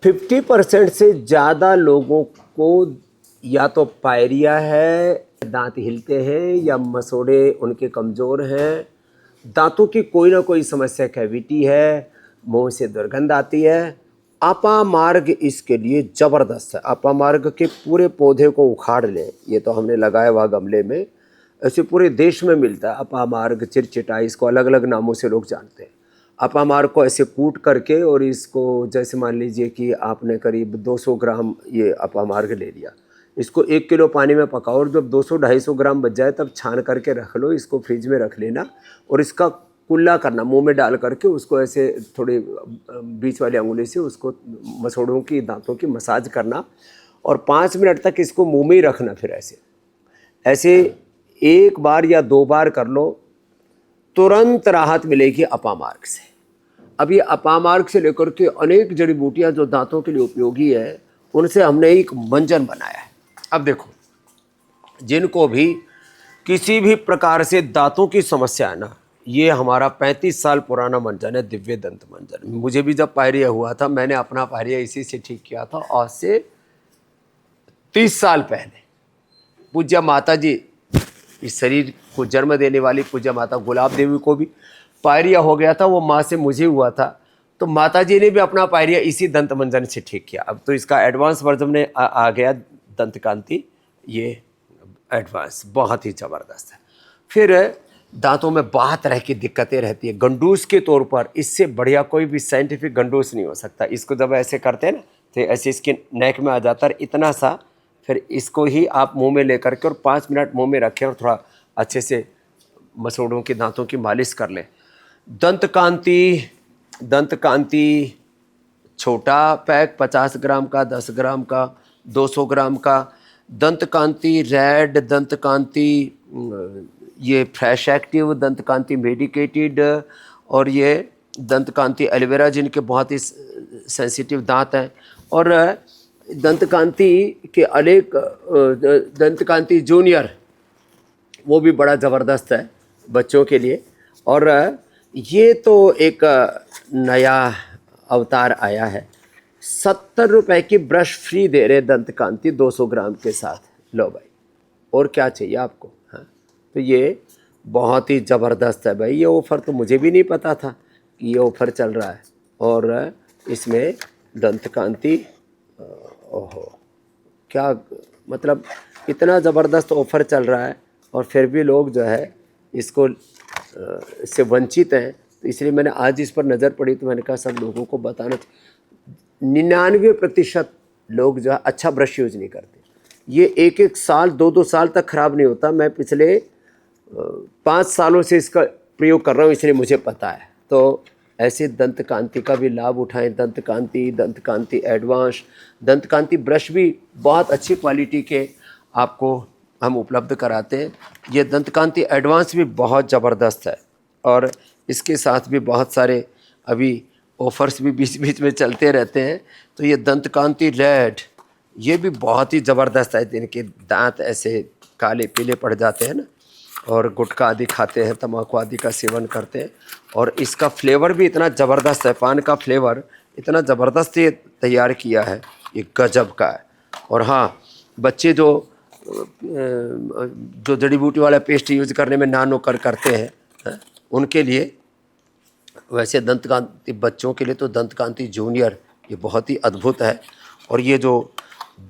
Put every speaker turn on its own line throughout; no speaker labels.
50% से ज़्यादा लोगों को या तो पायरिया है, दांत हिलते हैं, या मसोड़े उनके कमज़ोर हैं, दांतों की कोई ना कोई समस्या, कैविटी है, मुंह से दुर्गंध आती है। अपामार्ग इसके लिए ज़बरदस्त है। अपामार्ग के पूरे पौधे को उखाड़ लें, ये तो हमने लगाया हुआ गमले में, ऐसे पूरे देश में मिलता है अपामार्ग, चिरचिटा, इसको अलग अलग नामों से लोग जानते हैं। अपामार्ग को ऐसे कूट करके, और इसको जैसे मान लीजिए कि आपने करीब 200 ग्राम ये अपामार्ग ले लिया, इसको 1 किलो पानी में पकाओ, और जब 200-250 ग्राम बच जाए तब छान करके रख लो, इसको फ्रिज में रख लेना, और इसका कुल्ला करना, मुंह में डाल करके उसको ऐसे थोड़ी बीच वाली अंगुली से उसको मसोड़ों की, दांतों की मसाज करना, और 5 मिनट तक इसको मुंह में ही रखना। फिर ऐसे ऐसे 1 बार या 2 बार कर लो, तुरंत राहत मिलेगी अपामार्ग से। अब ये अपामार्ग से लेकर के अनेक जड़ी बूटियाँ जो दांतों के लिए उपयोगी है, उनसे हमने एक मंजन बनाया है। अब देखो, जिनको भी किसी भी प्रकार से दांतों की समस्या है ना, ये हमारा 35 साल पुराना मंजन है, दिव्य दंत मंजन। मुझे भी जब पायरिया हुआ था, मैंने अपना पायरिया इसी से ठीक किया था, आज से 30 साल पहले। पूज्य माता जी, इस शरीर को जन्म देने वाली पूज्य माता गुलाब देवी को भी पायरिया हो गया था, वो माँ से मुझे हुआ था, तो माता जी ने भी अपना पायरिया इसी दंत मंजन से ठीक किया। अब तो इसका एडवांस वर्जन में आ गया दंत कांति, ये एडवांस बहुत ही ज़बरदस्त है। फिर दांतों में बहुत तरह की दिक्कतें रहती है, गंडूस के तौर पर इससे बढ़िया कोई भी साइंटिफिक गंडूस नहीं हो सकता। इसको जब ऐसे करते हैं ना, तो ऐसे इसके नेक में आ जाता है इतना सा, फिर इसको ही आप मुंह में लेकर के और 5 मिनट मुंह में रखें, और थोड़ा अच्छे से मसोड़ों के दांतों की मालिश कर लें। दंत कांति छोटा पैक 50 ग्राम का, 10 ग्राम का, 200 ग्राम का। दंत कांति रेड, दंत कांति ये फ्रेश एक्टिव, दंत कांति मेडिकेटेड, और ये दंत कांति एलोवेरा, जिनके बहुत ही सेंसिटिव दांत हैं। और दंत कांति के अनेक, दंत कांति जूनियर, वो भी बड़ा ज़बरदस्त है बच्चों के लिए। और ये तो एक नया अवतार आया है, 70 रुपए की ब्रश फ्री दे रहे दंत कांति 200 ग्राम के साथ। लो भाई, और क्या चाहिए आपको? हाँ, तो ये बहुत ही ज़बरदस्त है भाई। ये ऑफ़र तो मुझे भी नहीं पता था कि ये ऑफ़र चल रहा है, और इसमें दंत कांति, ओहो, क्या मतलब, इतना ज़बरदस्त ऑफ़र चल रहा है, और फिर भी लोग जो है इसको इससे वंचित हैं। तो इसलिए मैंने आज इस पर नज़र पड़ी, तो मैंने कहा सब लोगों को बताना। 99% लोग जो है अच्छा ब्रश यूज़ नहीं करते। ये 1-1 साल, 2-2 साल तक ख़राब नहीं होता। मैं पिछले 5 सालों से इसका प्रयोग कर रहा हूँ, इसलिए मुझे पता है। तो ऐसे दंत कांति का भी लाभ उठाएं। दंत कांति एडवांस, दंत कांति ब्रश भी बहुत अच्छी क्वालिटी के आपको हम उपलब्ध कराते हैं। ये दंत कांति एडवांस भी बहुत ज़बरदस्त है, और इसके साथ भी बहुत सारे अभी ऑफ़र्स भी बीच बीच में चलते रहते हैं। तो ये दंत कांति रेड, ये भी बहुत ही ज़बरदस्त है। जिनके दांत ऐसे काले पीले पड़ जाते हैं ना, और गुटखा आदि खाते हैं, तम्बाकू आदि का सेवन करते हैं, और इसका फ्लेवर भी इतना ज़बरदस्त है, पान का फ्लेवर इतना ज़बरदस्त ये तैयार किया है, ये गजब का है। और हाँ, बच्चे जो जड़ी बूटी वाला पेस्ट यूज़ करने में ना नुक्कड़ करते हैं, उनके लिए, वैसे दंत कांति बच्चों के लिए तो दंत कांति जूनियर ये बहुत ही अद्भुत है। और ये जो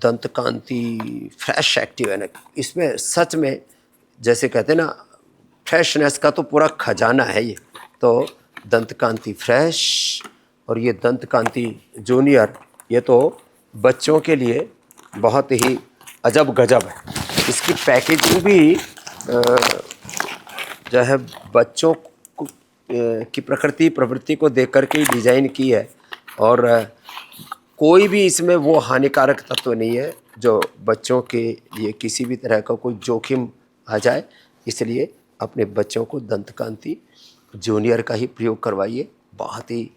दंत कांति फ्रेश एक्टिव है ना, इसमें सच में जैसे कहते हैं ना, फ्रेशनेस का तो पूरा खजाना है ये। तो दंत कांति फ्रेश और ये दंत कांति जूनियर, ये तो बच्चों के लिए बहुत ही अजब गजब है। इसकी पैकेजिंग भी जो है बच्चों की प्रवृत्ति को देख कर के ही डिज़ाइन की है, और कोई भी इसमें वो हानिकारक तत्व नहीं है जो बच्चों के लिए किसी भी तरह का कोई जोखिम आ जाए। इसलिए अपने बच्चों को दंत कांति जूनियर का ही प्रयोग करवाइए, बहुत ही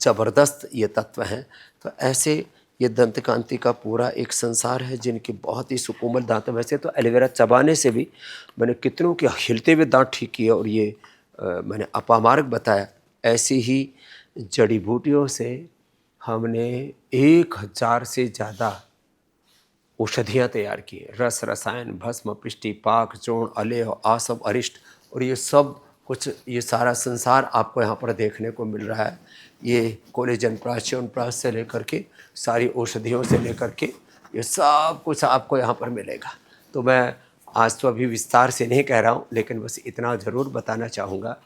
ज़बरदस्त ये तत्व हैं। तो ऐसे ये दंत कांति का पूरा एक संसार है, जिनके बहुत ही सुकोमल दांत हैं। वैसे तो एलोवेरा चबाने से भी मैंने कितनों के हिलते हुए दांत ठीक किए, और ये मैंने अपामार्ग बताया। ऐसी ही जड़ी बूटियों से हमने 1000 से ज़्यादा औषधियाँ तैयार की हैं। रस, रसायन, भस्म, पिष्टि, पाक, चूर्ण, अलेह, आसव, अरिष्ट, और ये सब कुछ, ये सारा संसार आपको यहाँ पर देखने को मिल रहा है। ये कोलेजन प्राश, च्यवनप्राश से लेकर के सारी औषधियों से लेकर के ये सब कुछ आपको यहाँ पर मिलेगा। तो मैं आज तो अभी विस्तार से नहीं कह रहा हूँ, लेकिन बस इतना ज़रूर बताना चाहूँगा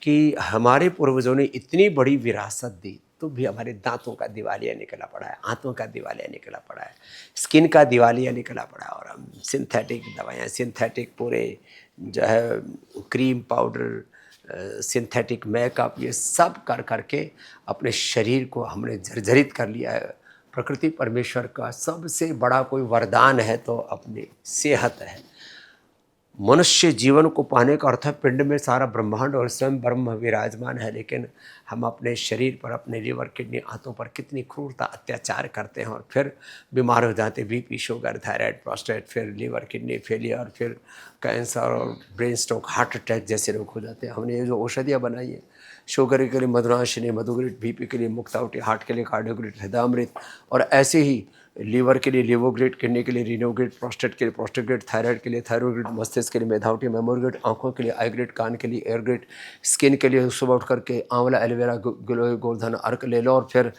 कि हमारे पूर्वजों ने इतनी बड़ी विरासत दी, तो भी हमारे दांतों का दिवालिया निकला पड़ा है, आंतों का दिवालिया निकला पड़ा है, स्किन का दिवालिया निकला पड़ा है, और हम सिंथेटिक दवाएं, सिंथेटिक पूरे जो है क्रीम पाउडर, सिंथेटिक मेकअप, ये सब कर करके अपने शरीर को हमने जर्जरित कर लिया है। प्रकृति परमेश्वर का सबसे बड़ा कोई वरदान है तो अपनी सेहत है। मनुष्य जीवन को पाने का अर्थ है पिंड में सारा ब्रह्मांड और स्वयं ब्रह्म विराजमान है, लेकिन हम अपने शरीर पर, अपने लीवर, किडनी, आंतों पर कितनी क्रूरता, अत्याचार करते हैं और फिर बीमार हो जाते, बीपी, शुगर, थायराइड, प्रोस्टेट, फिर लीवर, किडनी फेलियर, फिर कैंसर और ब्रेन स्ट्रोक, हार्ट अटैक जैसे रोग हो जाते हैं। हमने ये जो औषधियाँ बनाई हैं, शुगर के लिए मधुनाशिनी, मधुग्रिट, बीपी के लिए मुक्तावटी, हार्ट के लिए कार्डियोग्रिट, हृदयामृत, और ऐसे ही लीवर के लिए लिवोग्रिट, किडनी के लिए रीनोग्रिट, प्रोस्टेट के लिए प्रोस्टेग्रिट, थायराइड के लिए थायरोग्रिट, मस्तिष्क के लिए मेधावटी, मेमोरग्रिट, आंखों के लिए आईग्रिट, कान के लिए एयरग्रिट, स्किन के लिए सुबह उठ करके आंवला, एलोवेरा, गिलोय, गोवर्धन अर्क ले लो, और फिर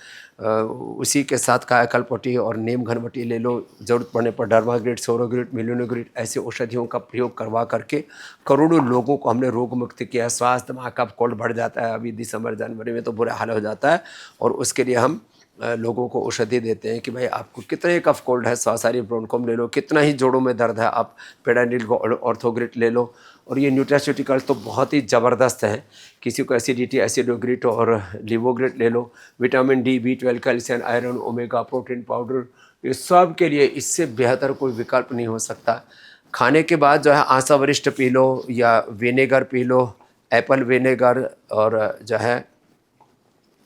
उसी के साथ कायाकल्पटी और नीम घनवटी ले लो। ज़रूरत पड़ने पर डर्माग्रिट, सोरोग्रिट, मिलियोनोग्रिट, ऐसे औषधियों का प्रयोग करवा करके करोड़ों लोगों को हमने रोग मुक्त किया। स्वास्थ्य में कफ कोल्ड बढ़ जाता है, अभी दिसंबर जनवरी में तो बुरा हाल हो जाता है, और उसके लिए हम लोगों को औषधि देते हैं कि भाई आपको कितने कफ कोल्ड है, स्वासारी ब्रोनकोम ले लो, कितना ही जोड़ों में दर्द है, आप पेडानिल को ऑर्थोग्रिट ले लो। और ये न्यूट्रास्यूटिकल्स तो बहुत ही ज़बरदस्त हैं। किसी को एसिडिटी, एसिडोग्रिट और लिवोग्रिट ले लो। Vitamin D, B12, calcium, iron, omega, protein powder, ये सब के लिए इससे बेहतर कोई विकल्प नहीं हो सकता। खाने के बाद जो है आंसा वरिष्ठ पी लो या vinegar P low, Apple vinegar, और जो है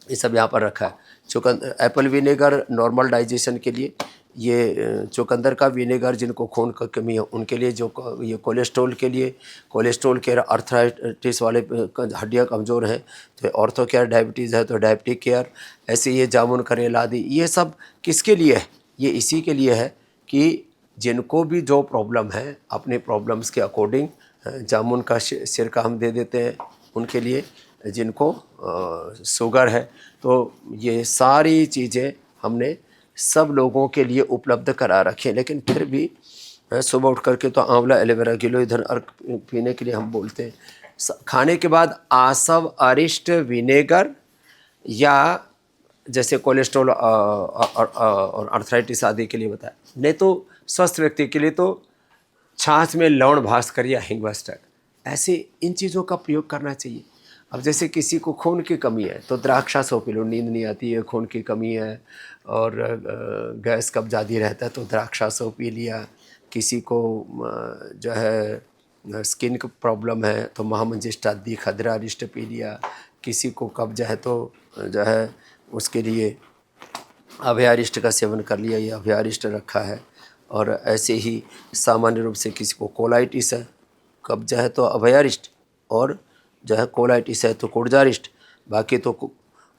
ये सब यहाँ पर रखा है। एप्पल विनेगर नॉर्मल डाइजेशन के लिए, ये चुकंदर का विनेगर जिनको खून की कमी है उनके लिए, जो ये कोलेस्ट्रॉल के लिए, कोलेस्ट्रॉल केयर, अर्थराइटिस वाले हड्डियाँ कमज़ोर हैं तो ऑर्थो केयर, डायबिटीज़ है तो डायबिटिक केयर, ऐसे ये जामुन, करेला आदि, ये सब किसके लिए है? ये इसी के लिए है कि जिनको भी जो प्रॉब्लम है अपने प्रॉब्लम्स के अकॉर्डिंग जामुन का सिरका हम दे देते हैं उनके लिए। जिनको शुगर है तो ये सारी चीज़ें हमने सब लोगों के लिए उपलब्ध करा रखे। लेकिन फिर भी सुबह उठ करके तो आंवला, एलोवेरा, गिलोय, धन अर्क पीने के लिए हम बोलते हैं। खाने के बाद आसव, अरिष्ट, विनेगर, या जैसे कोलेस्ट्रॉल और अर्थराइटिस आदि के लिए बताया। नहीं तो स्वस्थ व्यक्ति के लिए तो छाछ में लवण भास्कर या हिंग बस्टर, ऐसे इन चीज़ों का प्रयोग करना चाहिए। अब जैसे किसी को खून की कमी है तो द्राक्षा सो पी लो, नींद नहीं आती है, खून की कमी है और गैस कब्ज़ आदि रहता है तो द्राक्षा सो पी लिया। किसी को जो है स्किन की प्रॉब्लम है तो महामंजिष्टादि, खदरा अरिष्ट पी लिया। किसी को कब्ज़ है तो जो है उसके लिए अभयारिष्ट का सेवन कर लिया, ये अभयारिष्ट रखा है। और ऐसे ही सामान्य रूप से किसी को कोलाइटिस है, कब्ज़ है तो अभयारिष्ट, और जो है कोलाइटिस है तो कुर्जारिष्ट। बाकी तो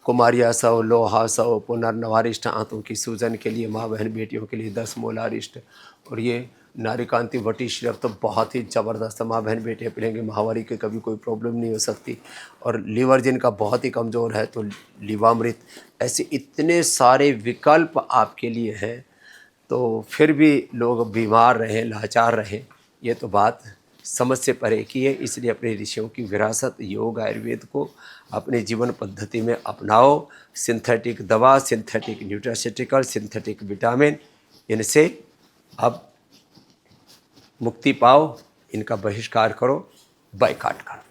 कुमारिया सव, लोहा सव, पुनर्नवारिष्ट, आंतों की सूजन के लिए, माँ बहन बेटियों के लिए 10 मोलारिष्ट। और ये नारिकांति वटी श्रेप तो बहुत ही ज़बरदस्त है, माँ बहन बेटियाँ पिलेंगे, महावारी के कभी कोई प्रॉब्लम नहीं हो सकती। और लीवर जिनका बहुत ही कमज़ोर है तो लीवामृत, ऐसे इतने सारे विकल्प आपके लिए हैं। तो फिर भी लोग बीमार रहें, लाचार रहें, ये तो बात समझ से परे की है। इसलिए अपने ऋषियों की विरासत योग, आयुर्वेद को अपने जीवन पद्धति में अपनाओ। सिंथेटिक दवा, सिंथेटिक न्यूट्रास्यूटिकल, सिंथेटिक विटामिन, इनसे अब मुक्ति पाओ, इनका बहिष्कार करो, बायकॉट करो।